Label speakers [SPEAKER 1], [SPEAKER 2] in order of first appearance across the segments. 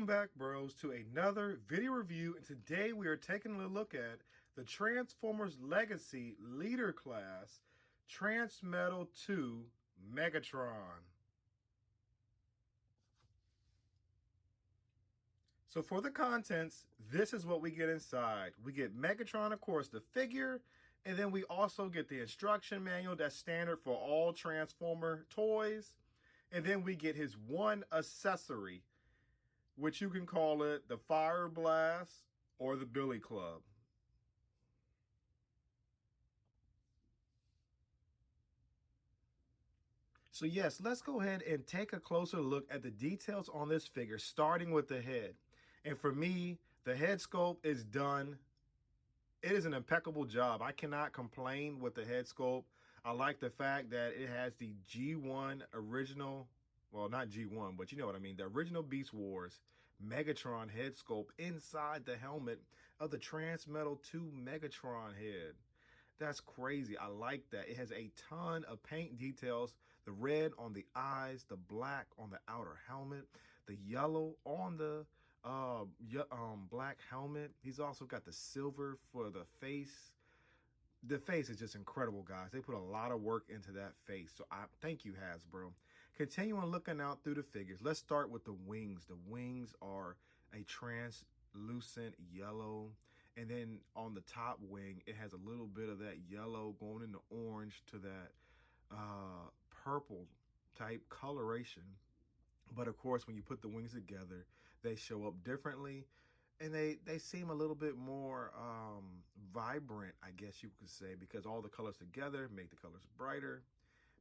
[SPEAKER 1] back, bros, to another video review, and today we are taking a look at the Transformers Legacy Leader Class Transmetal 2 Megatron. So for the contents, this is what we get inside. We get Megatron, of course, the figure, and then we also get the instruction manual that's standard for all Transformer toys, and then we get his one accessory, which you can call it the Fire Blast or the Billy Club. So yes, let's go ahead and take a closer look at the details on this figure, starting with the head. And for me, the head sculpt is done. It is an impeccable job. I cannot complain with the head sculpt. I like the fact that it has the G1 original, well, not G1, but you know what I mean, the original Beast Wars Megatron head sculpt inside the helmet of the Transmetal 2 Megatron head. That's crazy. I like that. It has a ton of paint details. The red on the eyes, the black on the outer helmet, the yellow on the black helmet. He's also got the silver for the face. The face is just incredible, guys. They put a lot of work into that face. So I thank you, Hasbro. Continuing looking out through the figures. Let's start with the wings. The wings are a translucent yellow. And then on the top wing, it has a little bit of that yellow going into orange to that purple type coloration. But of course, when you put the wings together, they show up differently. And they seem a little bit more vibrant, I guess you could say, because all the colors together make the colors brighter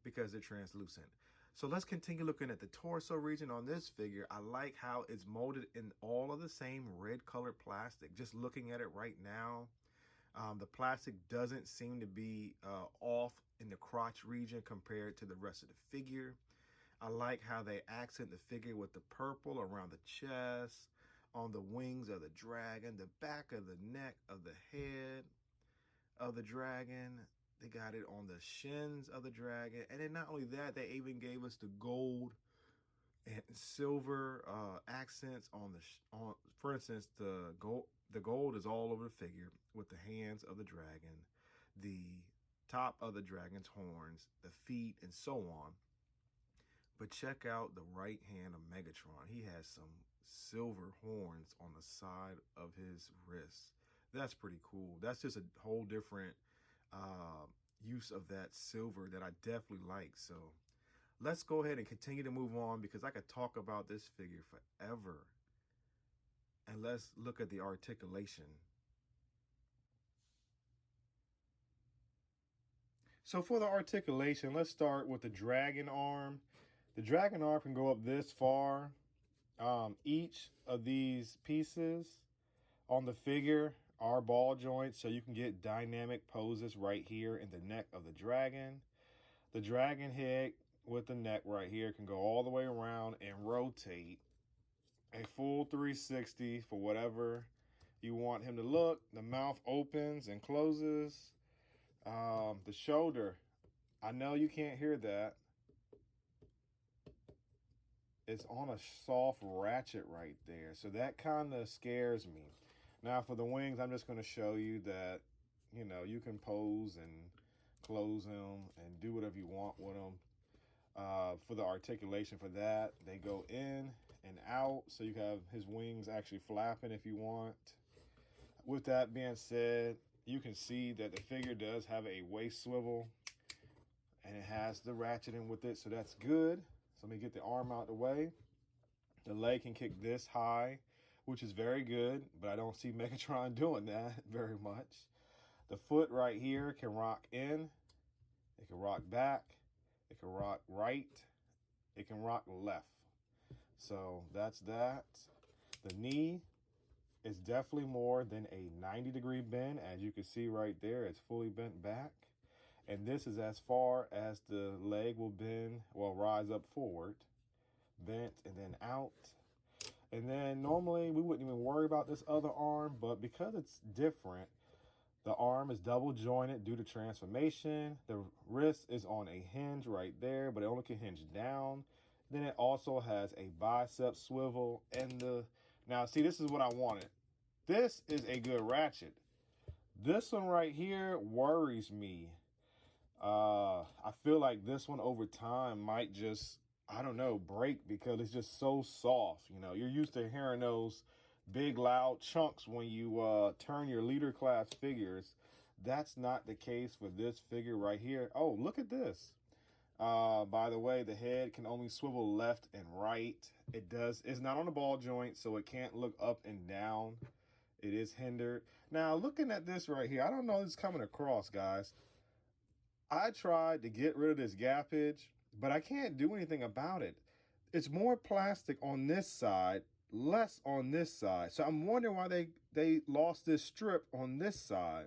[SPEAKER 1] because they're translucent. So let's continue looking at the torso region on this figure. I like how it's molded in all of the same red colored plastic. Just looking at it right now, the plastic doesn't seem to be off in the crotch region compared to the rest of the figure. I like how they accent the figure with the purple around the chest, on the wings of the dragon, the back of the neck of the head of the dragon. They got it on the shins of the dragon. And then not only that, they even gave us the gold and silver accents on the, for instance, the gold is all over the figure with the hands of the dragon, the top of the dragon's horns, the feet, and so on. But check out the right hand of Megatron. He has some silver horns on the side of his wrists. That's pretty cool. That's just a whole different use of that silver that I definitely like. So let's go ahead and continue to move on because I could talk about this figure forever. And let's look at the articulation. So for the articulation, let's start with the dragon arm. The dragon arm can go up this far. Each of these pieces on the figure are ball joints, so you can get dynamic poses right here in the neck of the dragon. The dragon head with the neck right here can go all the way around and rotate a full 360 for whatever you want him to look. The mouth opens and closes. The shoulder, I know you can't hear that. It's on a soft ratchet right there. So that kind of scares me. Now for the wings, I'm just going to show you that, you know, you can pose and close them and do whatever you want with them. For the articulation for that, they go in and out. So you have his wings actually flapping if you want. With that being said, you can see that the figure does have a waist swivel and it has the ratcheting with it. So that's good. So let me get the arm out the way. The leg can kick this high, which is very good, but I don't see Megatron doing that very much. The foot right here can rock in. It can rock back. It can rock right. It can rock left. So that's that. The knee is definitely more than a 90-degree bend. As you can see right there, it's fully bent back. And this is as far as the leg will bend, well, rise up forward, bent and then out. And then normally we wouldn't even worry about this other arm, but because it's different, the arm is double jointed due to transformation. The wrist is on a hinge right there, but it only can hinge down. Then it also has a bicep swivel, and the Now, see, this is what I wanted. This is a good ratchet. This one right here worries me. I feel like this one over time might just, I don't know, break because it's just so soft. You know, you're used to hearing those big loud chunks when you turn your leader class figures. That's not the case for this figure right here. Oh, look at this. By the way, the head can only swivel left and right. It's not on the ball joint, so it can't look up and down. It is hindered. Now, looking at this right here, I don't know if it's coming across, guys. I tried to get rid of this gappage, but I can't do anything about it. It's more plastic on this side, less on this side. So I'm wondering why they lost this strip on this side,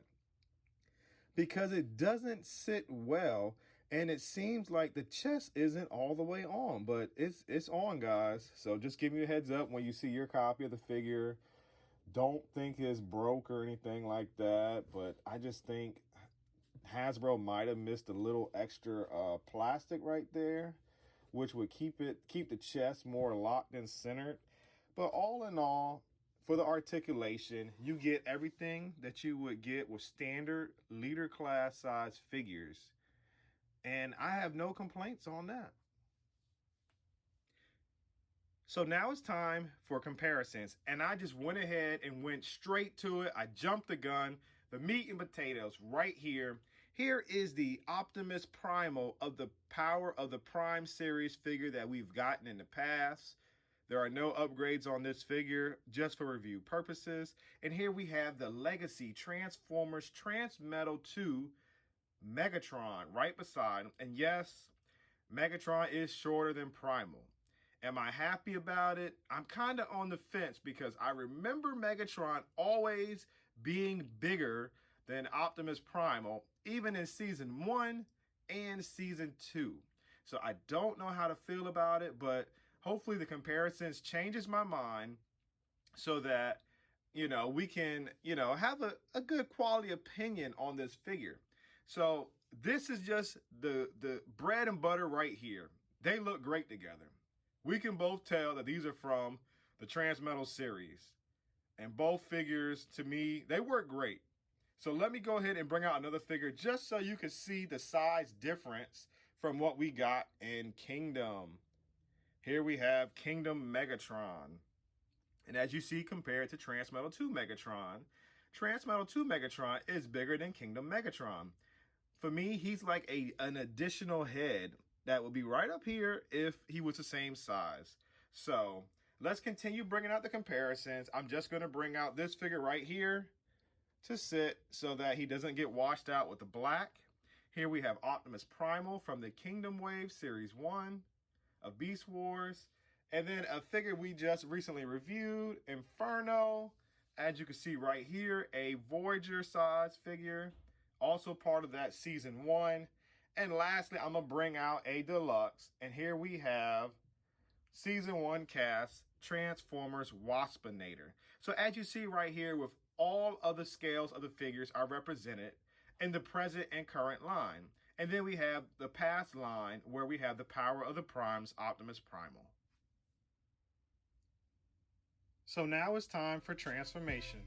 [SPEAKER 1] because it doesn't sit well, and it seems like the chest isn't all the way on, but it's on, guys. So just give me a heads up when you see your copy of the figure. Don't think it's broke or anything like that, but I just think Hasbro might have missed a little extra plastic right there, which would keep the chest more locked and centered. But all in all, for the articulation, you get everything that you would get with standard leader class size figures. And I have no complaints on that. So now it's time for comparisons. And I just went ahead and went straight to it. I jumped the gun, the meat and potatoes right here. Here is the Optimus Primal of the Power of the Prime series figure that we've gotten in the past. There are no upgrades on this figure, just for review purposes. And here we have the Legacy Transformers Transmetal 2 Megatron right beside him. And yes, Megatron is shorter than Primal. Am I happy about it? I'm kind of on the fence because I remember Megatron always being bigger than Optimus Primal, even in season 1 and season 2. So I don't know how to feel about it, but hopefully the comparisons changes my mind so that, you know, we can, you know, have a good quality opinion on this figure. So this is just the bread and butter right here. They look great together. We can both tell that these are from the Transmetal series. And both figures, to me, they work great. So let me go ahead and bring out another figure just so you can see the size difference from what we got in Kingdom. Here we have Kingdom Megatron. And as you see, compared to Transmetal 2 Megatron, Transmetal 2 Megatron is bigger than Kingdom Megatron. For me, he's like an additional head that would be right up here if he was the same size. So let's continue bringing out the comparisons. I'm just going to bring out this figure right here to sit so that he doesn't get washed out with the black. Here we have Optimus Primal from the Kingdom Wave Series 1 of Beast Wars. And then a figure we just recently reviewed, Inferno. As you can see right here, a Voyager size figure, also part of that season 1. And lastly, I'm going to bring out a deluxe. And here we have season 1 cast Transformers Waspinator. So as you see right here, with all of the scales of the figures are represented in the present and current line. And then we have the past line where we have the Power of the Primes Optimus Primal. So now it's time for transformation.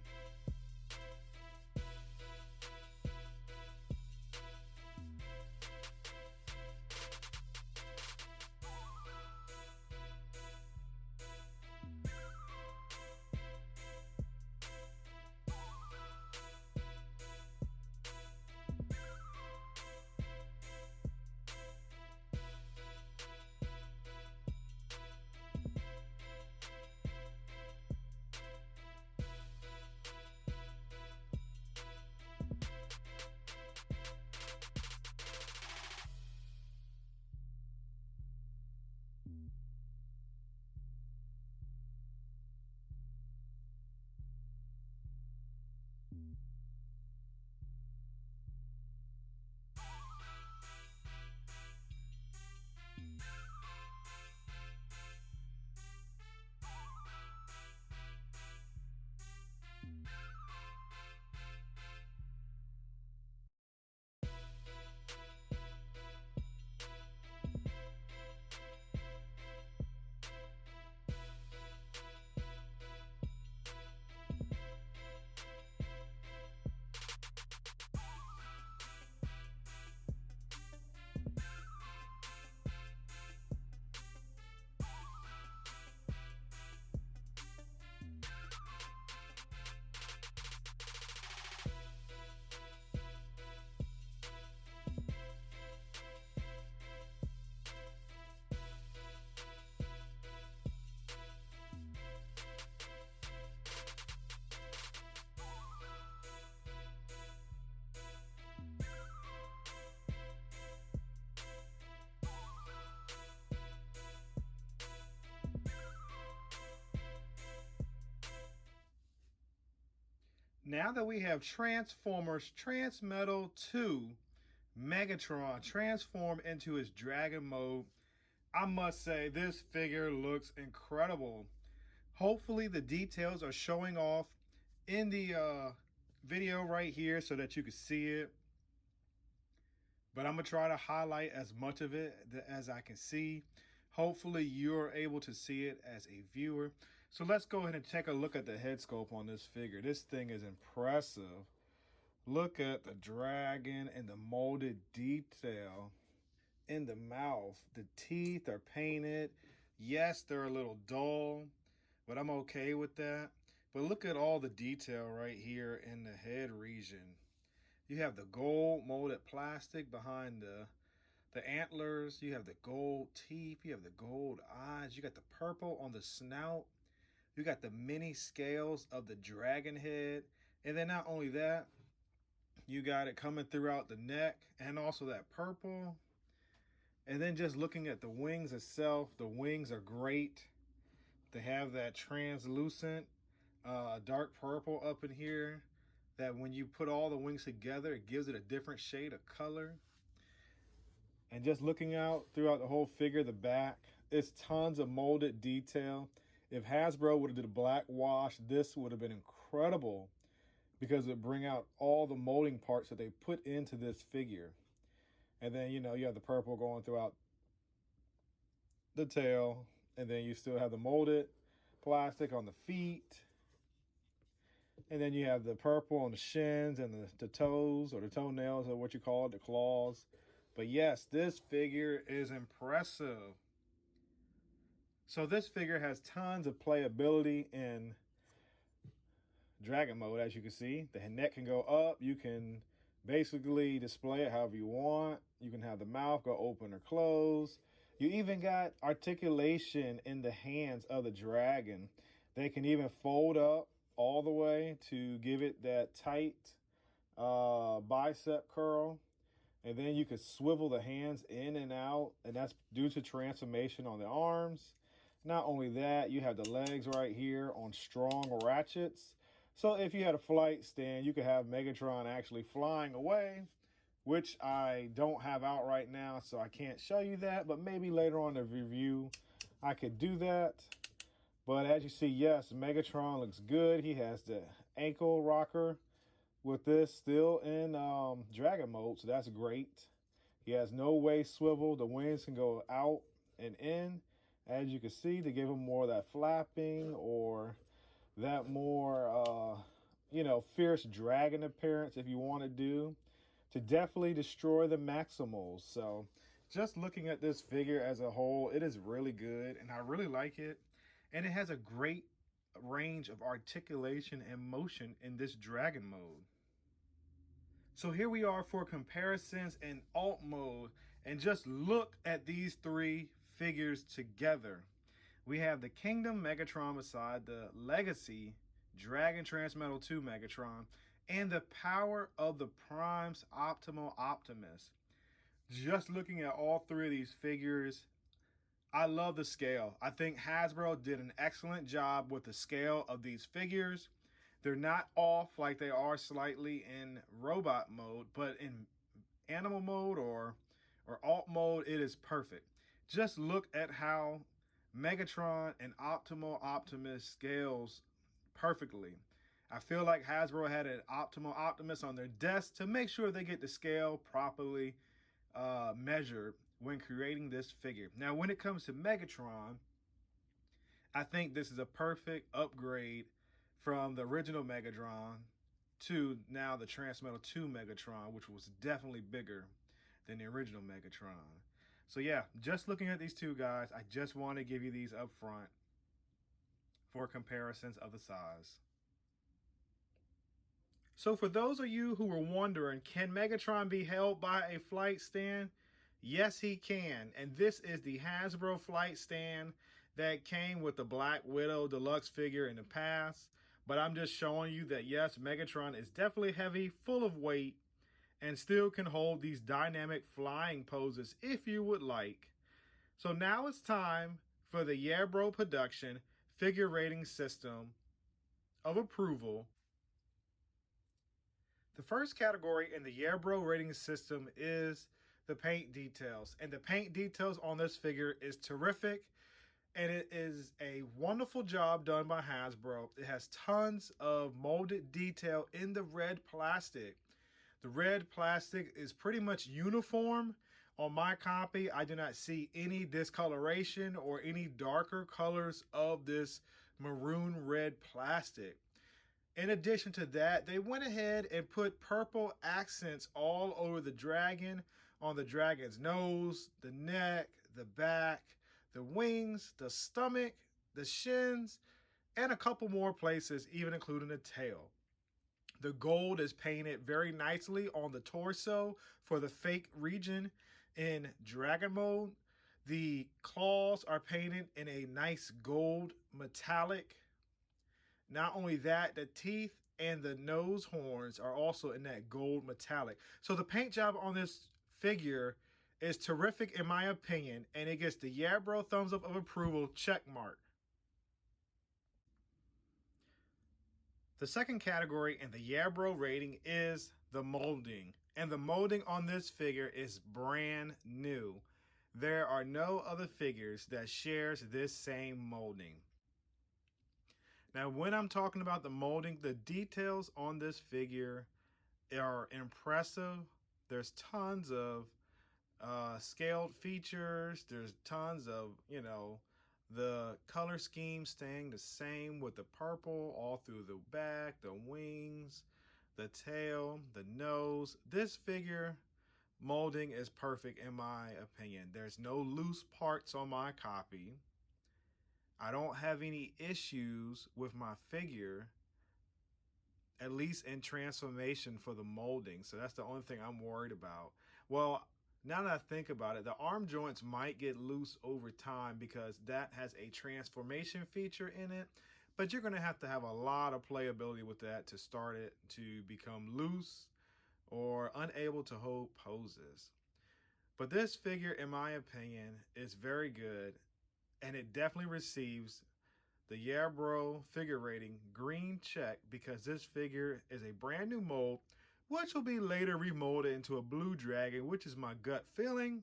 [SPEAKER 1] Now that we have Transformers Transmetal 2 Megatron transform into his dragon mode, I must say this figure looks incredible. Hopefully the details are showing off in the video right here so that you can see it. But I'm going to try to highlight as much of it as I can see. Hopefully you're able to see it as a viewer. So let's go ahead and take a look at the head sculpt on this figure. This thing is impressive. Look at the dragon and the molded detail in the mouth. The teeth are painted. Yes, they're a little dull, but I'm okay with that. But look at all the detail right here in the head region. You have the gold molded plastic behind the antlers. You have the gold teeth. You have the gold eyes. You got the purple on the snout. You got the mini scales of the dragon head. And then not only that, you got it coming throughout the neck and also that purple. And then just looking at the wings itself, the wings are great. They have that translucent dark purple up in here that when you put all the wings together, it gives it a different shade of color. And just looking out throughout the whole figure, the back, it's tons of molded detail. If Hasbro would have did a black wash, this would have been incredible because it would bring out all the molding parts that they put into this figure. And then, you know, you have the purple going throughout the tail. And then you still have the molded plastic on the feet. And then you have the purple on the shins and the toes, or the toenails, or what you call it, the claws. But yes, this figure is impressive. So this figure has tons of playability in dragon mode, as you can see. The neck can go up. You can basically display it however you want. You can have the mouth go open or close. You even got articulation in the hands of the dragon. They can even fold up all the way to give it that tight bicep curl. And then you could swivel the hands in and out, and that's due to transformation on the arms. Not only that, you have the legs right here on strong ratchets. So if you had a flight stand, you could have Megatron actually flying away, which I don't have out right now, so I can't show you that. But maybe later on in the review, I could do that. But as you see, yes, Megatron looks good. He has the ankle rocker with this still in dragon mode, so that's great. He has no waist swivel. The wings can go out and in, as you can see, to give him more of that flapping or that more, you know, fierce dragon appearance if you want to do, to definitely destroy the Maximals. So just looking at this figure as a whole, it is really good, and I really like it. And it has a great range of articulation and motion in this dragon mode. So here we are for comparisons in alt mode, and just look at these three figures together. We have the Kingdom Megatron beside the Legacy Dragon Transmetal 2 Megatron and the Power of the Prime's Optimal Optimus. Just looking at all three of these figures, I love the scale. I think Hasbro did an excellent job with the scale of these figures. They're not off like they are slightly in robot mode, but in animal mode or alt mode, it is perfect. Just look at how Megatron and Optimal Optimus scales perfectly. I feel like Hasbro had an Optimal Optimus on their desk to make sure they get the scale properly measured when creating this figure. Now, when it comes to Megatron, I think this is a perfect upgrade from the original Megatron to now the Transmetal 2 Megatron, which was definitely bigger than the original Megatron. So yeah, just looking at these two guys, I just want to give you these up front for comparisons of the size. So for those of you who were wondering, can Megatron be held by a flight stand? Yes, he can. And this is the Hasbro flight stand that came with the Black Widow deluxe figure in the past. But I'm just showing you that yes, Megatron is definitely heavy, full of weight, and still can hold these dynamic flying poses if you would like. So now it's time for the Yeah Bro Production figure rating system of approval The first category in the Yeah Bro rating system is the paint details. And the paint details on this figure is terrific. And it is a wonderful job done by Hasbro. It has tons of molded detail in the red plastic. The red plastic is pretty much uniform. On my copy, I do not see any discoloration or any darker colors of this maroon red plastic. In addition to that, they went ahead and put purple accents all over the dragon, on the dragon's nose, the neck, the back, the wings, the stomach, the shins, and a couple more places, even including the tail. The gold is painted very nicely on the torso for the fake region in dragon mode. The claws are painted in a nice gold metallic. Not only that, the teeth and the nose horns are also in that gold metallic. So the paint job on this figure is terrific in my opinion, and it gets the Yeah Bro thumbs up of approval check mark. The second category in the Yeah Bro rating is the molding. And the molding on this figure is brand new. There are no other figures that shares this same molding. Now, when I'm talking about the molding, the details on this figure are impressive. There's tons of scaled features. There's tons of, the color scheme staying the same with the purple all through the back, the wings, the tail, the nose. This figure molding is perfect in my opinion. There's no loose parts on my copy. I don't have any issues with my figure, at least in transformation for the molding. So that's the only thing I'm worried about. Well, now that I think about it, the arm joints might get loose over time because that has a transformation feature in it. But you're going to have a lot of playability with that to start it to become loose or unable to hold poses. But this figure, in my opinion, is very good. And it definitely receives the Yeah Bro figure rating green check because this figure is a brand new mold, which will be later remolded into a blue dragon, which is my gut feeling,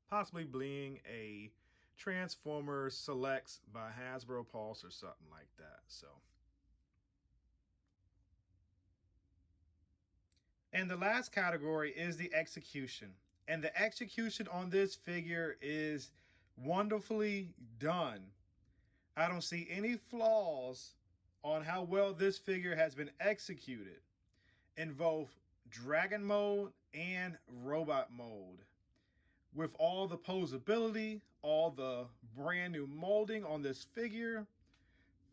[SPEAKER 1] possibly being a Transformers Selects by Hasbro Pulse or something like that. So, and the last category is the execution. And the execution on this figure is wonderfully done. I don't see any flaws on how well this figure has been executed in both dragon mode and robot mode. With all the posability, all the brand new molding on this figure,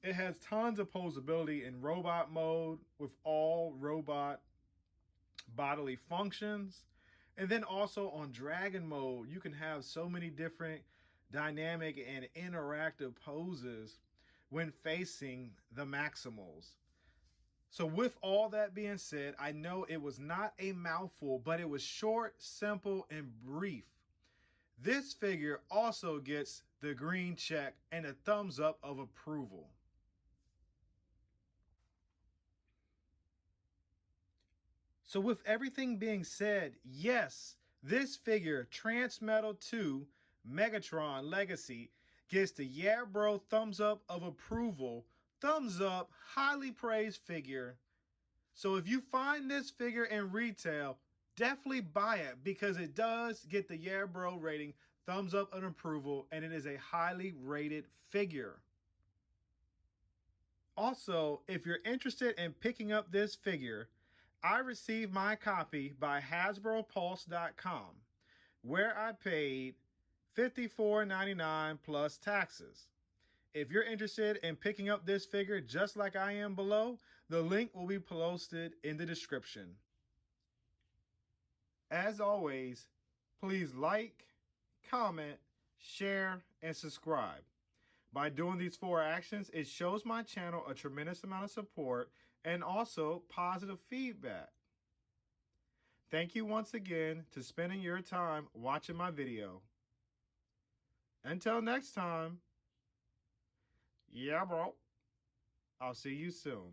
[SPEAKER 1] it has tons of posability in robot mode with all robot bodily functions. And then also on dragon mode, you can have so many different dynamic and interactive poses when facing the Maximals. So with all that being said, I know it was not a mouthful, but it was short, simple, and brief. This figure also gets the green check and a thumbs up of approval. So with everything being said, yes, this figure, Transmetal 2 Megatron Legacy, gets the Yeah Bro thumbs up of approval. Thumbs up, highly praised figure. So if you find this figure in retail, definitely buy it because it does get the Yeah Bro rating, thumbs up and approval, and it is a highly rated figure. Also, if you're interested in picking up this figure, I received my copy by HasbroPulse.com, where I paid $54.99 plus taxes. If you're interested in picking up this figure just like I am below, the link will be posted in the description. As always, please like, comment, share, and subscribe. By doing these 4 actions, it shows my channel a tremendous amount of support and also positive feedback. Thank you once again to spending your time watching my video. Until next time, yeah, bro. I'll see you soon.